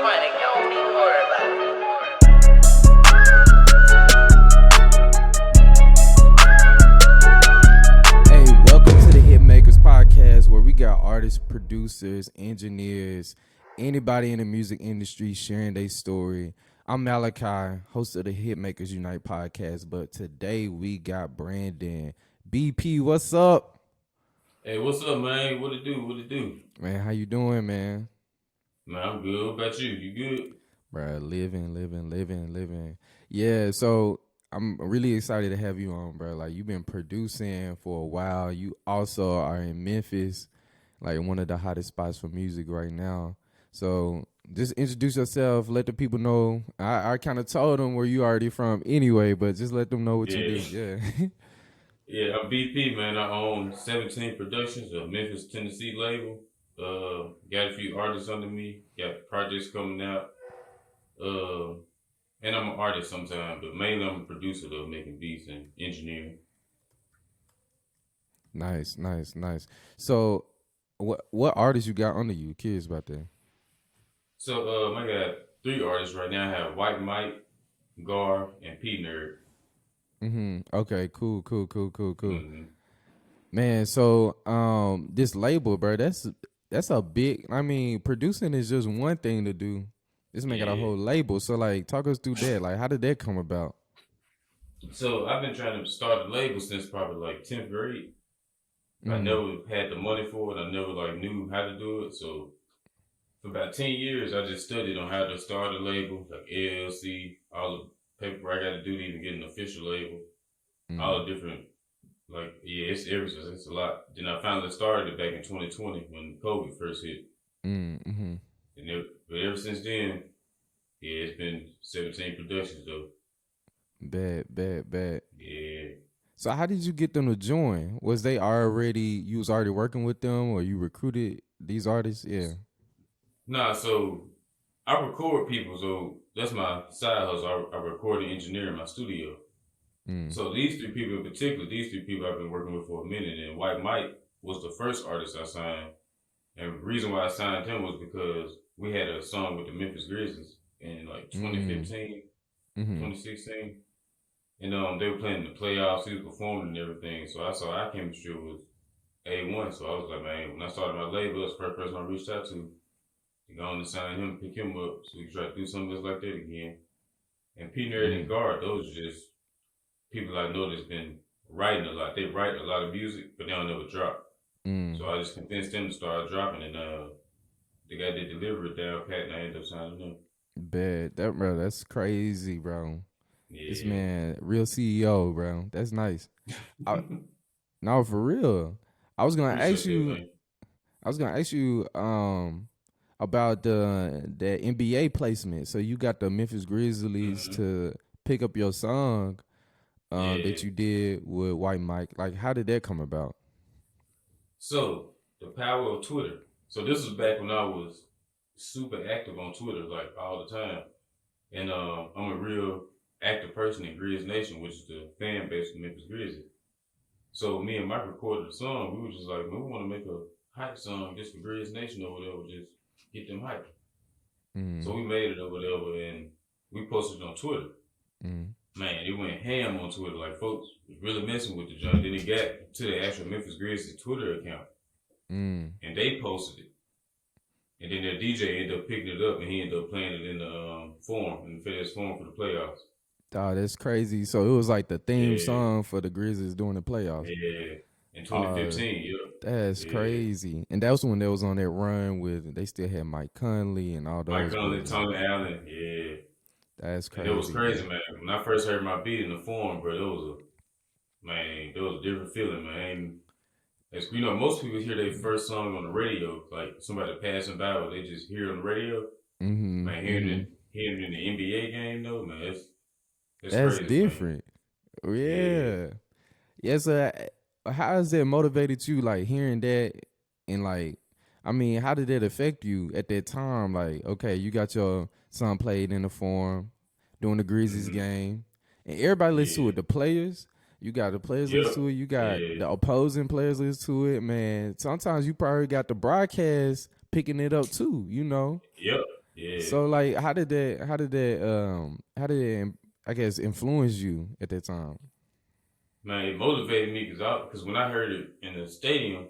money. You don't need to worry about it. Hey, welcome to the Hitmakers podcast, where we got artists, producers, engineers, anybody in the music industry sharing their story. I'm Malachi, host of the Hitmakers Unite podcast, but today we got Brandon. BP, what's up? Hey, what's up, man? What it do? What it do? Man, how you doing, man? Man, I'm good. What about you? You good? Bruh, living. Yeah, so I'm really excited to have you on, bro. Like, you've been producing for a while. You also are in Memphis, like one of the hottest spots for music right now. So just introduce yourself. Let the people know. I kind of told them where you already from anyway, but just let them know what you do. Yeah. Yeah, I'm BP, man. I own 17 Productions, a Memphis, Tennessee label. Got a few artists under me. Got projects coming out. And I'm an artist sometimes, but mainly I'm a producer though, making beats and engineering. Nice. So what artists you got under you? Curious about that. So I got 3 artists right now. I have White Mike, Gar, and P Nerd. Okay, cool. Mm-hmm. Man, so this label, bro, that's a big. I mean, producing is just one thing to do. This man got a whole label. So like, talk us through that. Like, how did that come about? So I've been trying to start a label since probably like 10th grade. I never had the money for it. I never like knew how to do it. So for about 10 years, I just studied on how to start a label, like LLC, all the paper I got to do to even get an official label, all the different, like, yeah, it's everything. It's a lot. Then I finally started it back in 2020 when COVID first hit. But ever since then, yeah, it's been 17 productions though. Bad. Yeah. So how did you get them to join? Was they already, you was already working with them, or you recruited these artists? Yeah. Nah, so I record people, so that's my side hustle. I record and engineer in my studio. So these 3 people in particular, I've been working with for a minute, and White Mike was the first artist I signed. And the reason why I signed him was because we had a song with the Memphis Grizzlies in like 2015, 2016. And they were playing the playoffs, he was performing and everything. So I saw our chemistry was A1. So I was like, man, when I started my label, that's the first person I reached out to go on and sign him, pick him up, so we can try to do something just like that again. And P Nerd and Guard, those are just people I know that's been writing a lot. They write a lot of music, but they don't ever drop. So I just convinced them to start dropping, and they got their delivery down pat, and I ended up signing them. Bad. Bro, that's crazy, bro. Yeah. This man, real CEO, bro. That's nice. No, for real. I was gonna ask you about the NBA placement. So you got the Memphis Grizzlies to pick up your song that you did with White Mike. Like, how did that come about? So the power of Twitter. So this was back when I was super active on Twitter, like all the time. And I'm a real active person in Grizz Nation, which is the fan base of Memphis Grizzlies. So me and Mike recorded a song. We were just like, man, we want to make a hype song just for Grizz Nation or whatever, just get them hyped. So we made it or whatever, and we posted it on Twitter. Man, it went ham on Twitter. Like, folks was really messing with the joint. Then it got to the actual Memphis Grizzlies Twitter account, and they posted it. And then their DJ ended up picking it up, and he ended up playing it in the forum, in the FedEx Forum for the playoffs. Oh, that's crazy. So it was like the theme song for the Grizzlies during the playoffs. Yeah, in 2015, That's crazy. And that was when they was on that run with, they still had Mike Conley and all those. Mike Conley, Tony Allen, That's crazy. And it was crazy, man. When I first heard my beat in the forum, bro, there was a different feeling, man. As you know, most people hear their first song on the radio, like somebody passing by, or they just hear it on the radio. Man, hearing it in the NBA game, though, man, that's crazy, different. Man. Yeah. So how has that motivated you, like, hearing that, and like, I mean, how did that affect you at that time? Like, okay, you got your song played in the forum during the Grizzlies game, and everybody listens to it. The players, you got the players listen to it. You got the opposing players listen to it. Man, sometimes you probably got the broadcast picking it up too. You know. Yep. Yeah. So like, how did it, I guess, influence you at that time? Man, it motivated me because when I heard it in the stadium,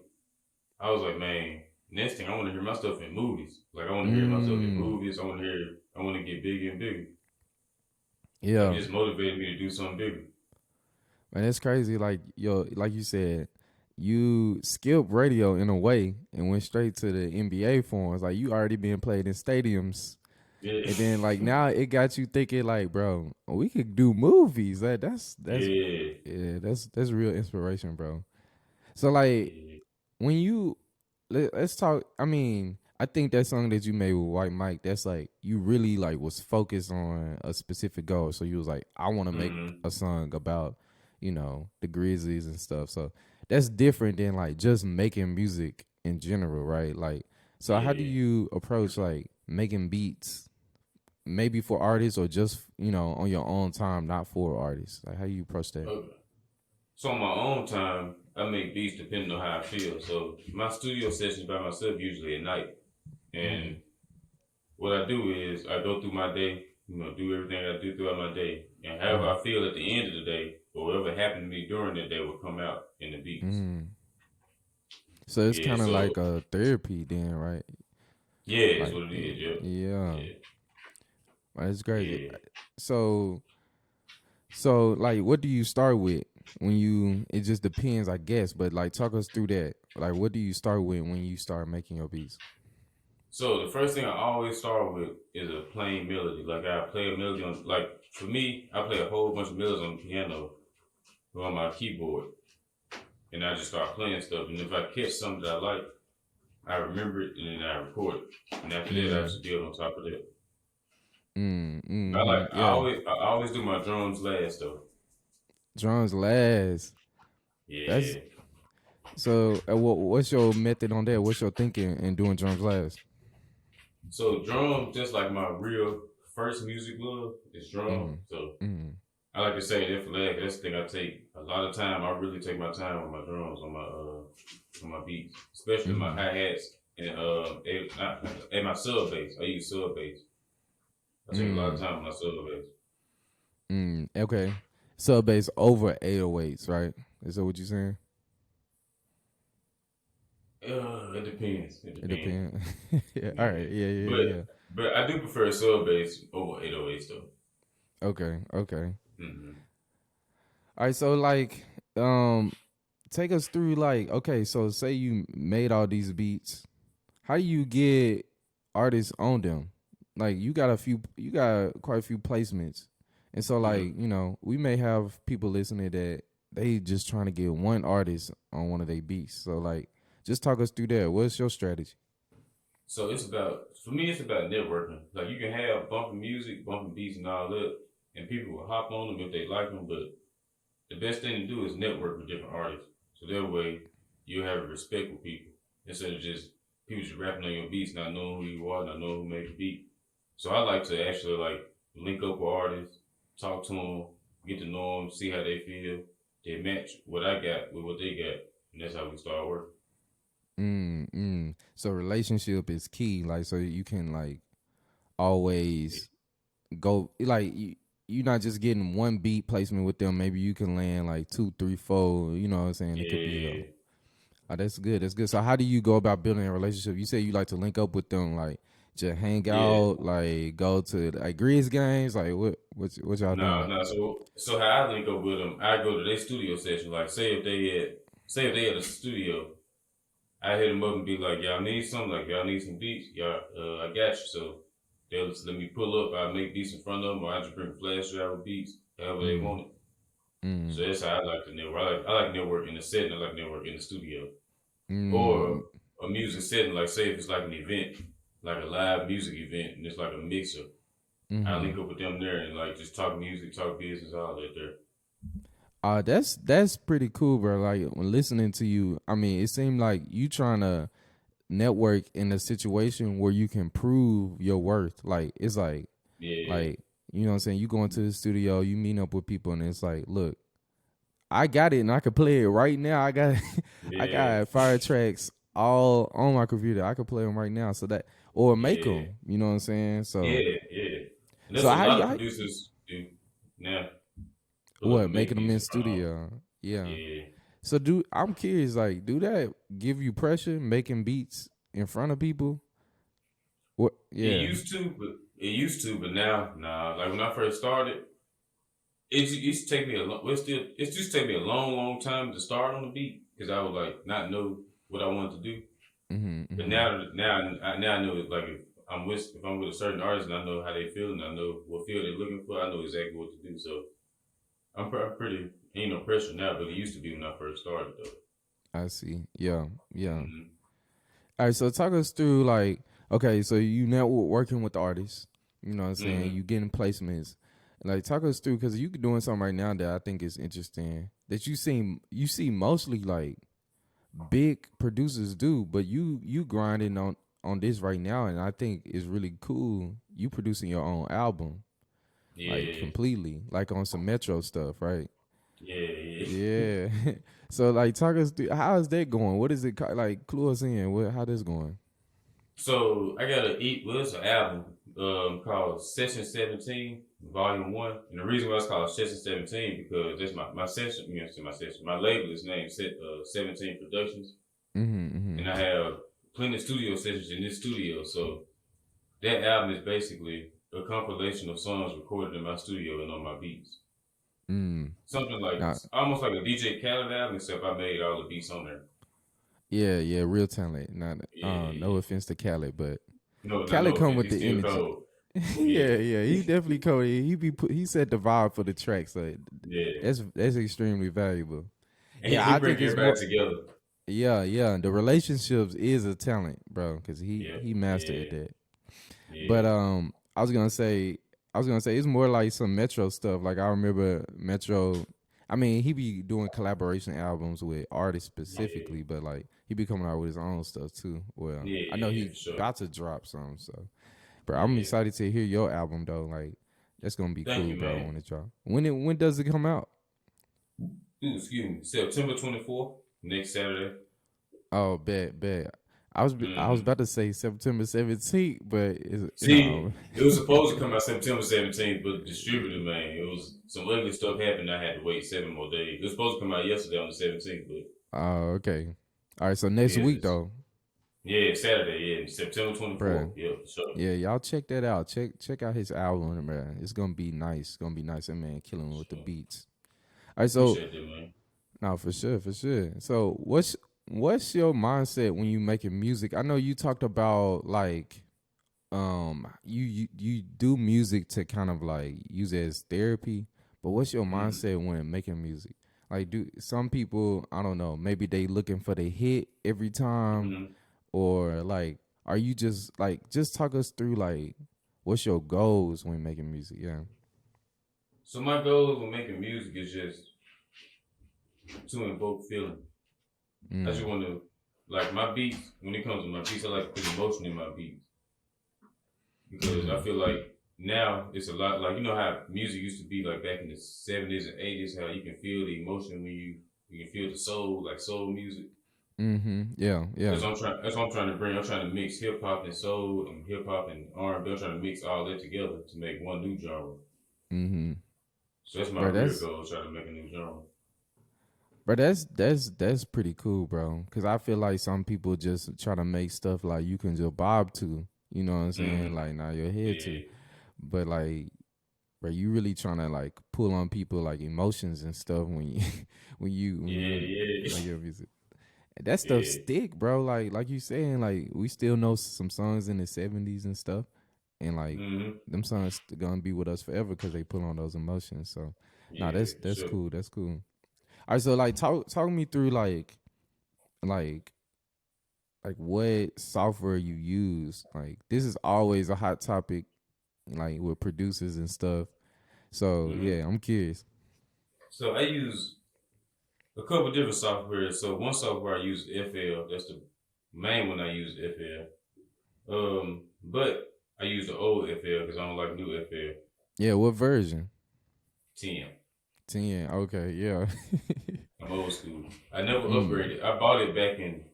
I was like, man, next thing I want to hear my stuff in movies. Like I want to hear my stuff in Mm, movies. I want to get bigger and bigger. Like it yeah, just motivated me to do something bigger. man, it's crazy. Like like you said, you skipped radio in a way and went straight to the NBA forums. Like you already being played in stadiums. Yeah. And then like now it got you thinking like, bro, we could do movies. That's Yeah. yeah, that's real inspiration, bro. So like Yeah. when you let's talk. I mean, I think that song that you made with White Mike, that's like you really like was focused on a specific goal. So you was like, I want to make Mm-hmm. a song about the Grizzlies and stuff. So that's different than like just making music in general, right? Like, so how do Yeah. you approach like making beats? Maybe for artists or just on your own time, not for artists. Like how you approach that? Okay. So on my own time, I make beats depending on how I feel. So my studio sessions by myself usually at night. Mm. And what I do is I go through my day, do everything I do throughout my day. And however Mm. I feel at the end of the day, or whatever happened to me during the day will come out in the beats. Mm. So it's Yeah, kind of so like a therapy then, right? yeah, that's Like, what it is, yeah. yeah, Yeah. it's crazy. Yeah. So, like, what do you start with when you? It just depends, I guess. But like, talk us through that. Like, what do you start with when you start making your beats? So the first thing I always start with is a plain melody. Like I play a melody on, like for me, I play a whole bunch of melodies on the piano or on my keyboard, and I just start playing stuff. And if I catch something that I like, I remember it and then I record it. And after that, I Mm. just build on top of that. Mm. I Mm-hmm. like, Yeah. I always do my drums last though. Drums last. That's Yeah. so. What's your method on that? What's your thinking in doing drums last? So drums, just like my real first music love is drum. Mm. So Mm. I like to say that for that. That's the thing I take a lot of time. I really take my time with my drums on my beats, especially my Mm. hi hats and my sub bass. I use sub bass. I take a lot of Mm. time with my sub bass. Mm. Okay. Sub bass over 808s, right? Is that what you're saying? It depends. It It depends. depends. Yeah. All Yeah, right. Yeah. Yeah. but Yeah. but I do prefer sub bass over 808s though. Okay. Okay. Mm-hmm. All right. So like, um, take us through like, okay. So say you made all these beats. How do you get artists on them? Like you got quite a few placements, and so like Mm-hmm. we may have people listening that they just trying to get one artist on one of their beats. So like, just talk us through that. What's your strategy? So for me, it's about networking. Like you can have bumping music, bumping beats, and all that, and people will hop on them if they like them. But the best thing to do is network with different artists. So that way you have respect with people instead of just people just rapping on your beats, not knowing who you are, not knowing who made the beat. So I like to actually like link up with artists, talk to them, get to know them, see how they feel. They match what I got with what they got, and that's how we start working. So relationship is key. Like so you can like Yeah. always go like you're not just getting one beat placement with them. Maybe you can land like 2, 3, 4. You know what I'm saying? It could be a Yeah. oh, that's good. That's good. So how do you go about building a relationship? You say you like to link up with them, like just hang Yeah. out, like go to like Grizz games. Like what y'all No, doing? no. So how I link up with them, I go to their studio session. Like, say if they at a studio, I hit them up and be like, y'all need something, like y'all need some beats, y'all, I got you. So they'll just let me pull up. I make beats in front of them, or I just bring flash drive with beats, however they Mm, want it. mm, So that's how I like to network. I like network in the setting. I like network in the studio mm, or a music setting. Like say if it's like an event, like a live music event, and it's like a mixer. I mm. link up with them there and like just talk music, talk business, all that there. That's pretty cool, bro. Like when listening to you, I mean, it seemed like you trying to network in a situation where you can prove your worth. Like it's Yeah, like you know what I'm saying. You go into the studio, you meet up with people, and it's like, look, I got it, and I can play it right now. I yeah, got fire tracks all on my computer. I can play them right now. So that or make Yeah, them. You know what I'm saying? So yeah. And that's so what a how lot you of producers do now. They love to what make making them in beats in front of. studio? Yeah. Yeah. So I'm curious, like, do that give you pressure making beats in front of people? What? Yeah. It used to, but now, nah. Like when I first started, it used to take me a long. Well, still, it just take me a long time to start on the beat because I would like not know what I wanted to do. Mm-hmm, But mm-hmm. now I know it. Like if I'm with a certain artist and I know how they feel and I know what feel they're looking for, I know exactly what to do. So I'm pretty ain't no pressure now, but it used to be when I first started though. I see. Yeah, yeah. Mm-hmm. All right, so talk us through like, okay, so you network working with artists, you know what I'm saying? Mm-hmm. You getting placements. Like talk us through because you doing something right now that I think is interesting that you see mostly like big producers do, but you grinding on this right now, and I think it's really cool. You producing your own album like Yeah, completely, like on some Metro stuff, right? yeah. Yeah. So like talk us through how is that going? What is it like? Clue us in. How this going? So I got it's an album called Session 17, Volume 1. And the reason why it's called Session 17 because that's my session, my session. My label is named 17 Productions. Mm-hmm, mm-hmm. And I have plenty of studio sessions in this studio. So that album is basically a compilation of songs recorded in my studio and on my beats. Mm. Something like Nah, almost like a DJ Khaled album, except I made all the beats on there. yeah, real talent. Not Yeah. no offense to Khaled, but No Khaled come offense. with It's the still energy. cold. Yeah. Yeah, he definitely cold. He set the vibe for the track, so Yeah. that's extremely valuable. And Yeah, he I bring think it's everybody more. together. Yeah. The relationships is a talent, bro, because Yeah, he mastered yeah, at that. But yeah, I was gonna say it's more like some Metro stuff. Like I remember Metro. I mean, he be doing collaboration albums with artists yeah, specifically, but like he be coming out with his own stuff too. Well, I know yeah, he for sure. about to drop some, so. Bro, I'm Yeah. excited to hear your album though. Like that's gonna be Thank cool, you, bro. man. When it drop. When does it come out? Ooh, excuse me. September 24th, next Saturday. Oh, bet. I was Mm-hmm. about to say September 17th, but See, it was supposed to come out September 17th, but the distributor, man, it was some ugly stuff happened. I had to wait 7 more days. It was supposed to come out yesterday on the 17th, but Oh, okay. All right, so next yeah, week though, Saturday, yeah, September bro. 24th. Yeah, for sure. Yeah, y'all check that out. Check out his album, man. It's gonna be nice. It's gonna be nice. That man killing with the Sure. beats. All right, so Appreciate that, man. no, for sure. So what's your mindset when you making music? I know you talked about like you do music to kind of like use it as therapy, but what's your Mm-hmm. mindset when making music? Like do some people, I don't know, maybe they looking for the hit every time, Mm-hmm. or like are you just talk us through like what's your goals when making music? Yeah. So my goal when making music is just to invoke feeling. I just Mm. want to, like my beats, when it comes to my beats, I like to put emotion in my beats. Because I Mhm. feel like now it's a lot, like, you know how music used to be like back in the 70s and 80s, how you can feel the emotion when you can feel the soul, like soul music. Mhm. Yeah. That's what I'm trying to bring. I'm trying to mix hip hop and soul and hip hop and R&B. I'm trying to mix all that together to make one new genre. Mhm. So that's my Bro, real goal, trying to make a new genre. Bro, that's pretty cool, bro. Cause I feel like some people just try to make stuff like you can just bob to, you know what I'm saying? Mm-hmm. Like now your head Yeah, to, but like, bro, you really trying to like pull on people like emotions and stuff when you when yeah, you yeah, make your music. And that stuff yeah. stick, bro. Like you saying, like we still know some songs in the '70s and stuff, and like Mm-hmm. them songs gonna be with us forever because they pull on those emotions. So, nah, Yeah, for that's sure. cool. That's cool. All right, so like talk me through like like what software you use. Like this is always a hot topic, like with producers and stuff. So Mm-hmm. yeah, I'm curious. So I use a couple different software. So one software I use FL. That's the main one I use FL. But I use the old FL because I don't like new FL. Yeah, what version? 10. 10. Okay, yeah. I'm old school. I never mm. upgraded. I bought it back in.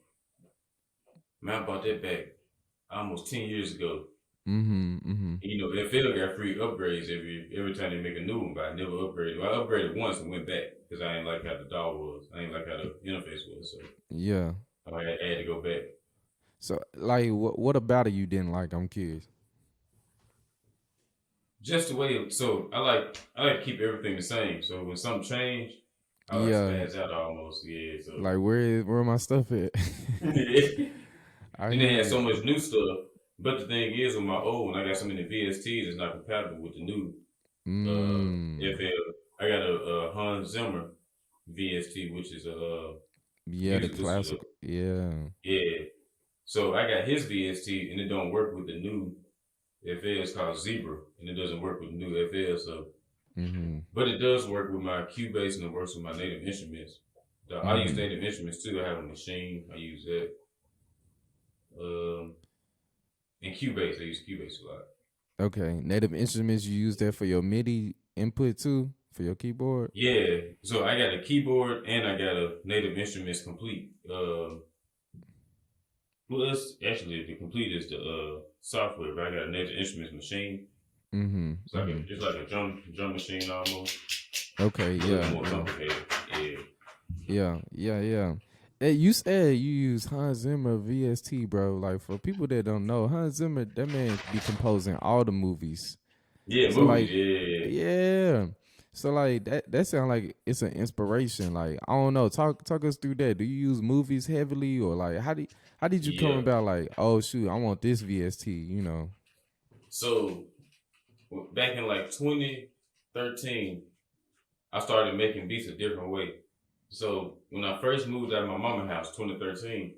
Man, I bought that back. almost 10 years ago. Mm-hmm. Mm-hmm. You know, NFL got free upgrades every time they make a new one, but I never upgraded. Well, I upgraded once and went back because I ain't like how the DAW was. I ain't like how the interface was, so Yeah. I had to go back. So, like, what about it you didn't like? I'm curious. Just the way. So I like to keep everything the same. So when something change, I like Yeah. spaz out almost. Yeah. So Like, where my stuff at? and I they had hear so it. much new stuff. But the thing is, with my old one, I got so many VSTs. It's not compatible with the new Mm. FL. I got a Hans Zimmer VST, which is a Yeah, the music. This is a classic. Yeah. yeah. So I got his VST, and it don't work with the new FL. It's called Zebra, and it doesn't work with the new FL. So, Mm-hmm. but it does work with my Cubase, and it works with my Native Instruments. I use Mm-hmm. Native Instruments too. I have a machine. I use that. Um, and Cubase, I use Cubase a lot. Okay. Native Instruments, you use that for your MIDI input too? For your keyboard? Yeah, so I got a keyboard and I got a Native Instruments complete. Well, it's actually the complete is the software, but I got a Native Instruments machine. Mm-hmm. Mm-hmm. It's like a drum machine almost, Okay, but a little yeah, more yeah. complicated. Yeah, Yeah. Hey, you said you use Hans Zimmer VST, bro. Like for people that don't know, Hans Zimmer, that man be composing all the movies. yeah, So movies. like, Yeah, yeah. So like that sound like it's an inspiration. Like I don't know, talk us through that. Do you use movies heavily, or like how did you come yeah. about? Like, oh shoot, I want this VST. You know. So back in like 2013, I started making beats a different way. So when I first moved out of my mama's house, 2013,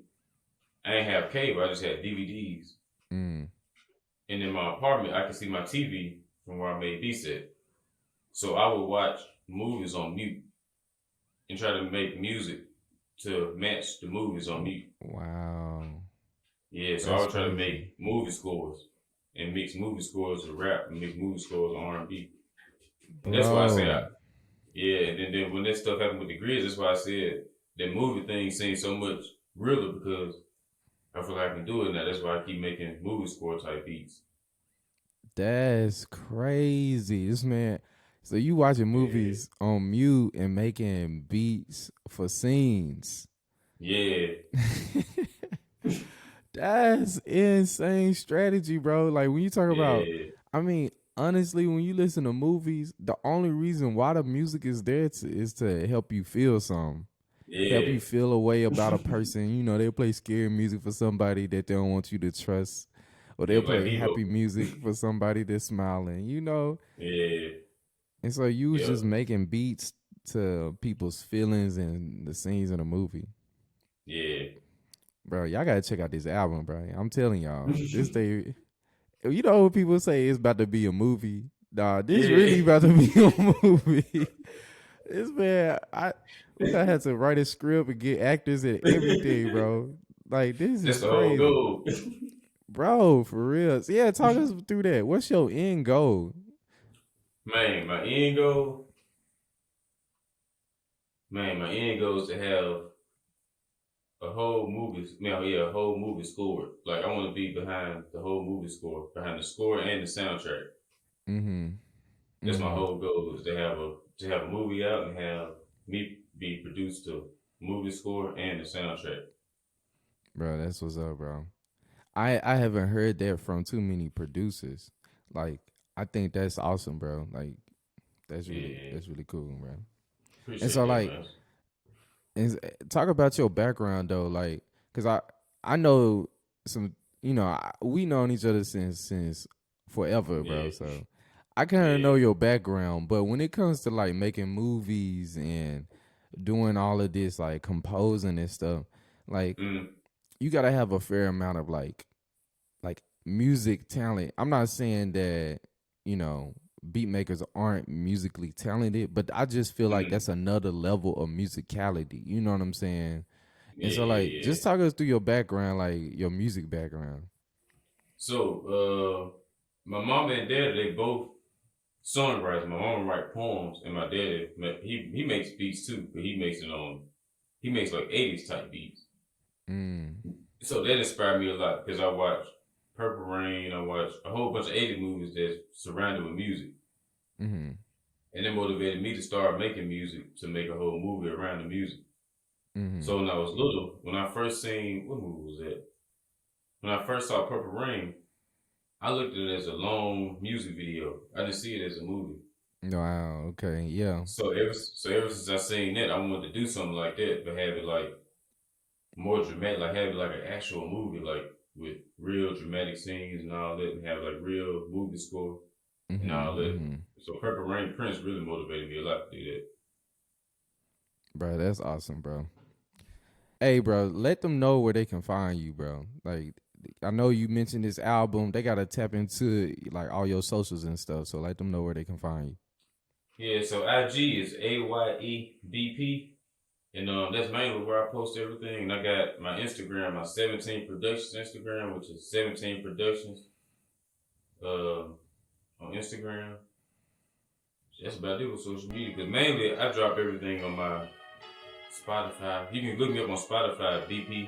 I didn't have cable. I just had DVDs. Mm. And in my apartment, I could see my TV from where I made beats at. So I would watch movies on mute and try to make music to match the movies on mute. Wow, Yeah, so I that's would try to crazy, make movie scores and mix movie scores with rap and mix movie scores with R&B. And that's why I say, bro. yeah. And then when that stuff happened with the Grizz, that's why I said that movie thing seems so much realer because I feel like I can do it now. That's why I keep making movie score type beats. That's crazy. This man. So you watching Yeah, movies on mute and making beats for scenes. yeah, That's insane strategy, bro. Like when you talk about, yeah, I mean, honestly, when you listen to movies, the only reason why the music is there is to help you feel something. Help yeah. you feel a way about a person. You know, they'll play scary music for somebody that they don't want you to trust. Or they'll Yeah, like play Devo. happy music for somebody that's smiling, you know? Yeah, And so you was yeah, just making beats to people's feelings and the scenes in the movie. yeah. Bro, y'all gotta check out this album, bro. I'm telling y'all. This day, you know what people say it's about to be a movie? Nah, this really Yeah. about to be a movie. This man, we gotta have to write a script and get actors and everything, bro. Like this That's is the whole crazy. goal. Bro, for real. So, yeah, talk us through that. What's your end goal? Man, my end goal is to have a whole movie, a whole movie scored. Like I want to be behind the whole movie score, behind the score and the soundtrack. Mm-hmm. That's my Mm-hmm. whole goal is to have a movie out and have me be produced to movie score and the soundtrack. Bro, that's what's up, bro. I haven't heard that from too many producers. Like, I think that's awesome, bro. Like, Yeah, that's really cool, bro. And appreciate so that, like, man. talk about your background though, like, cause I know some, we known each other since forever, bro. Yeah, So I kind of know yeah, your background, but when it comes to like making movies and doing all of this, like composing and stuff, like mm, you gotta have a fair amount of like music talent. I'm not saying that, you know, beat makers aren't musically talented, but I just feel like mm, that's another level of musicality. You know what I'm saying? And yeah, so yeah, like yeah. just talk us through your background, like your music background. So, my mom and dad, they both songwriters. My mom write poems, and my dad, he makes beats too, but he makes like 80s type beats. Mm. So that inspired me a lot because I watch. Purple Rain. I watched a whole bunch of 80 movies that's surrounded with music. Mm-hmm. And it motivated me to start making music, to make a whole movie around the music. Mm-hmm. So when I was little, when I first seen, what movie was that? When I first saw Purple Rain, I looked at it as a long music video. I didn't see it as a movie. Wow. Okay. Yeah. So ever since I seen that, I wanted to do something like that, but have it like more dramatic, like have it like an actual movie, like with real dramatic scenes and all that, and have like real movie score and all that. Mm-hmm. So Purple Rain Prince really motivated me a lot to do that. Bro, that's awesome, bro. Hey, bro, let them know where they can find you, bro. Like, I know you mentioned this album. They gotta tap into like all your socials and stuff. So let them know where they can find you. Yeah, so IG is AYEBP. And that's mainly where I post everything. And I got my Instagram, my 17 Productions Instagram, which is 17 Productions on Instagram. That's about it with social media. Because mainly I drop everything on my Spotify. You can look me up on Spotify, BP,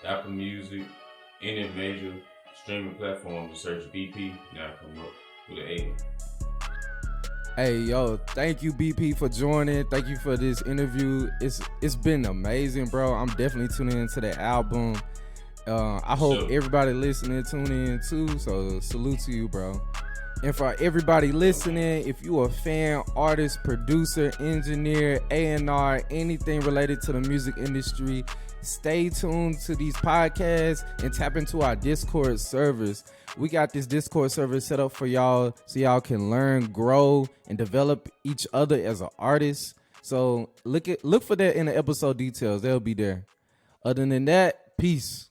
Apple Music, any major streaming platform to search BP. Now I come up with an A. Hey, yo, thank you, BP, for joining. Thank you for this interview. It's been amazing, bro. I'm definitely tuning into the album. I hope everybody listening tune in too. So salute to you, bro. And for everybody listening, if you a fan, artist, producer, engineer, A&R, anything related to the music industry, stay tuned to these podcasts and tap into our Discord servers. We got this Discord server set up for y'all so y'all can learn, grow, and develop each other as an artist. So look for that in the episode details. They'll be there. Other than that, peace.